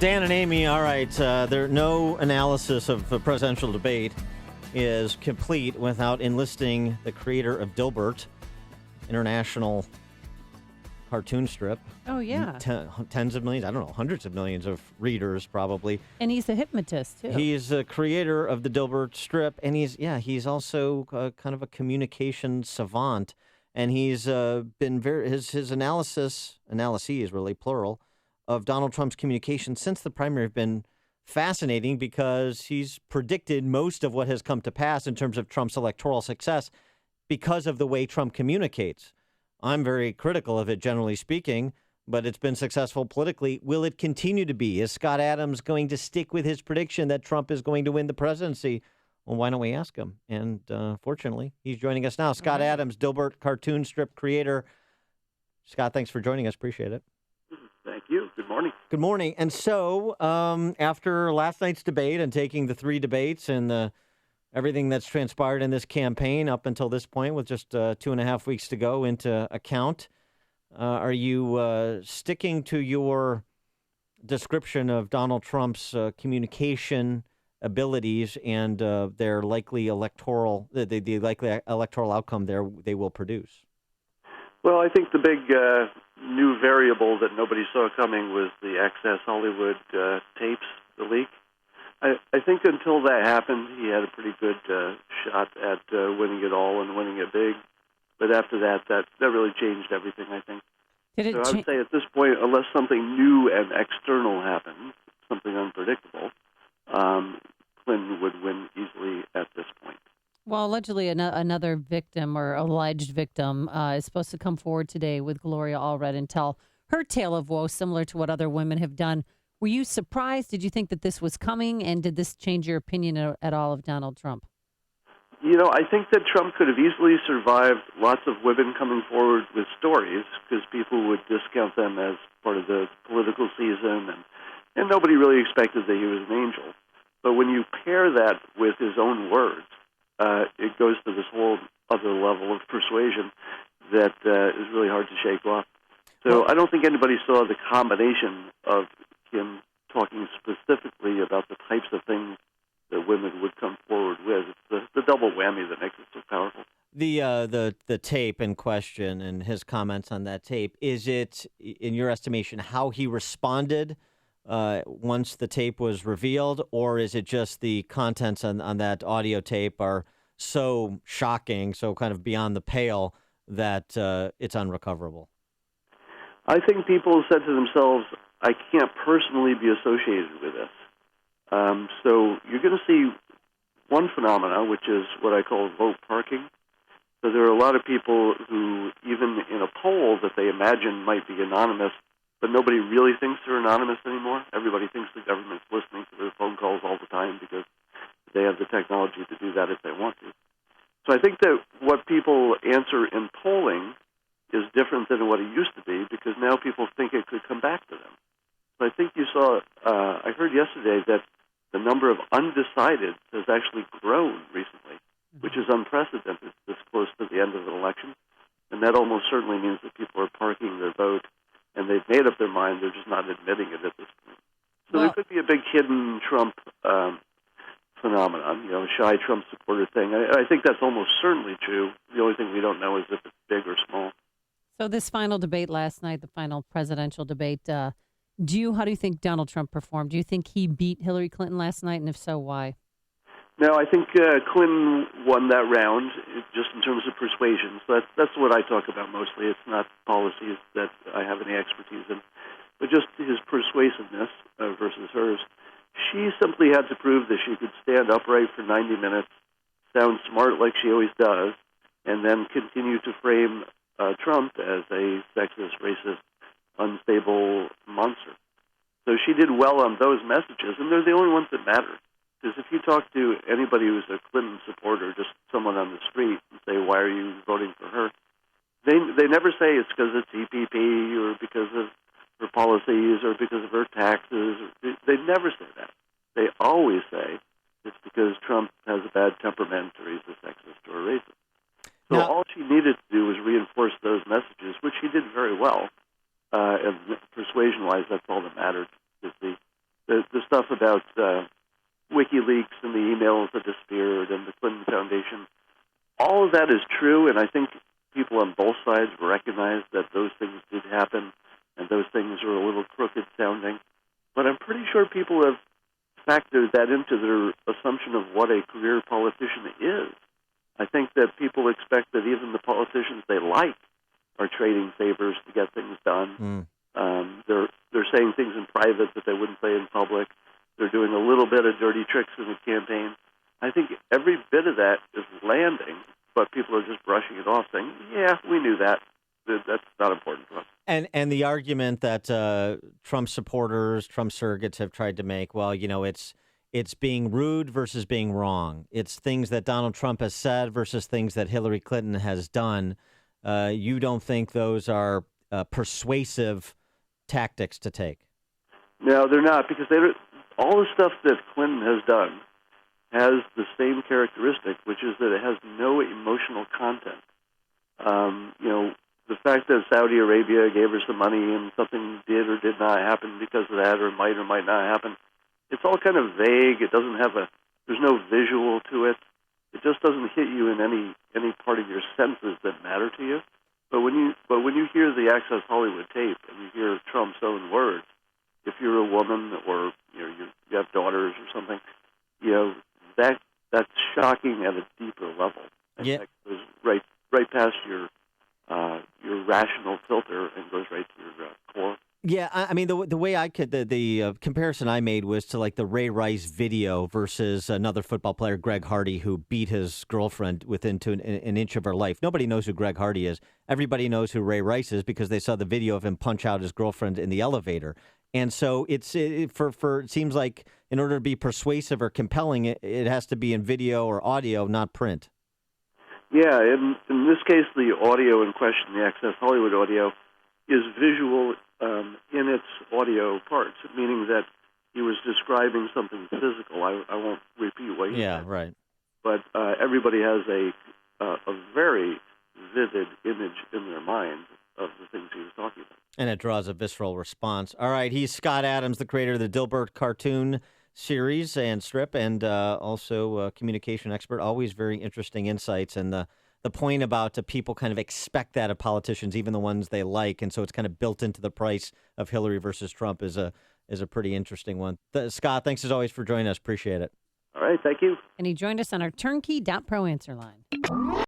Dan and Amy, all right, no analysis of the presidential debate is complete without enlisting the creator of Dilbert, international cartoon strip. Oh, yeah. Tens of millions, I don't know, hundreds of millions of readers probably. And he's a hypnotist, too. He's a creator of the Dilbert strip, and he's also kind of a communication savant. And he's been his analyses really plural, of Donald Trump's communication since the primary have been fascinating because he's predicted most of what has come to pass in terms of Trump's electoral success because of the way Trump communicates. I'm very critical of it, generally speaking, but it's been successful politically. Will it continue to be? Is Scott Adams going to stick with his prediction that Trump is going to win the presidency? Well, why don't we ask him? And fortunately, he's joining us now. Scott Adams, Dilbert cartoon strip creator. Scott, thanks for joining us. Appreciate it. Thank you. Good morning. Good morning. And so after last night's debate and taking the three debates and everything that's transpired in this campaign up until this point with just 2.5 weeks to go into account, are you sticking to your description of Donald Trump's communication abilities and their likely electoral, the likely electoral outcome they will produce? Well, I think the big new variable that nobody saw coming was the Access Hollywood tapes, the leak. I think until that happened, he had a pretty good shot at winning it all and winning it big. But after that really changed everything, I think. So I would say at this point, unless something new and external happens, something unpredictable, Clinton would win easily at this point. Well, allegedly another victim or alleged victim is supposed to come forward today with Gloria Allred and tell her tale of woe, similar to what other women have done. Were you surprised? Did you think that this was coming? And did this change your opinion at all of Donald Trump? You know, I think that Trump could have easily survived lots of women coming forward with stories because people would discount them as part of the political season, and nobody really expected that he was an angel. But when you pair that with his own words, it goes to this whole other level of persuasion that is really hard to shake off. So I don't think anybody saw the combination of him talking specifically about the types of things that women would come forward with. It's the double whammy that makes it so powerful. The tape in question and his comments on that tape, is it, in your estimation, how he responded once the tape was revealed, or is it just the contents on that audio tape are so shocking, so kind of beyond the pale that it's unrecoverable? I think people said to themselves, I can't personally be associated with this. So you're going to see one phenomena, which is what I call vote parking. So there are a lot of people who, even in a poll that they imagine might be anonymous, but nobody really thinks they're anonymous anymore. Everybody thinks the government's listening to their phone calls all the time because they have the technology to do that if they want to. So I think that what people answer in polling is different than what it used to be because now people think it could come back to them. So I think you saw, I heard yesterday that the number of undecided has actually grown recently, which is unprecedented this close to the end of an election. And that almost certainly means that people are parking their vote and they've made up their mind, they're just not admitting it at this point. So there could be a big hidden Trump phenomenon, a shy Trump supporter thing. I think that's almost certainly true. The only thing we don't know is if it's big or small. So this final debate last night, the final presidential debate, how do you think Donald Trump performed? Do you think he beat Hillary Clinton last night, and if so, why? No, I think Clinton won that round just in terms of persuasion. So that's what I talk about mostly. It's not policies that I have any expertise in, but just his persuasiveness versus hers. She simply had to prove that she could stand upright for 90 minutes, sound smart like she always does, and then continue to frame Trump as a sexist, racist, unstable monster. So she did well on those messages, and they're the only ones that matter. Because if you talk to anybody who's a Clinton supporter, just someone on the street, and say, why are you voting for her? They never say it's because of TPP or because of her policies or because of her taxes. They never say that. They always say it's because Trump has a bad temperament or he's a sexist or a racist. So all she needed to do was reinforce those messages, which she did very well. And persuasion-wise, that's all that mattered. Because stuff about WikiLeaks and the emails that disappeared and the Clinton Foundation, all of that is true, and I think people on both sides recognize that those things did happen and those things are a little crooked sounding. But I'm pretty sure people have factored that into their assumption of what a career politician is. I think that people expect that even the politicians they like are trading favors to get things done. They're saying things in private that they wouldn't say in public. They're doing a little bit of dirty tricks in the campaign. I think every bit of that is landing, but people are just brushing it off, saying, "Yeah, we knew that. That's not important to us." And the argument that Trump supporters, Trump surrogates have tried to make, well, it's being rude versus being wrong. It's things that Donald Trump has said versus things that Hillary Clinton has done. You don't think those are persuasive tactics to take? No, they're not, because all the stuff that Clinton has done has the same characteristic, which is that it has no emotional content. The fact that Saudi Arabia gave her some money and something did or did not happen because of that, or might not happen, it's all kind of vague. It doesn't have there's no visual to it. It just doesn't hit you in any part of your senses that matter to you. But when you hear the Access Hollywood tape and you hear Trump's own words, if you're a woman or you have daughters or something, that's shocking at a deeper level. And yeah. That goes right past your rational filter and goes right to your core. Yeah, I mean, the way I could, the comparison I made was to like the Ray Rice video versus another football player, Greg Hardy, who beat his girlfriend within an inch of her life. Nobody knows who Greg Hardy is. Everybody knows who Ray Rice is because they saw the video of him punch out his girlfriend in the elevator. And so it seems like in order to be persuasive or compelling, it has to be in video or audio, not print. Yeah, in this case, the audio in question, the Access Hollywood audio, is visual in its audio parts, meaning that he was describing something physical. I won't repeat what he said. Yeah, right. But everybody has a very vivid image in their mind of the things he was talking about. And it draws a visceral response. All right, he's Scott Adams, the creator of the Dilbert cartoon series and strip, and also a communication expert. Always very interesting insights. And the point about people kind of expect that of politicians, even the ones they like, and so it's kind of built into the price of Hillary versus Trump is a pretty interesting one. Scott, thanks as always for joining us. Appreciate it. All right, thank you. And he joined us on our turnkey.pro answer line.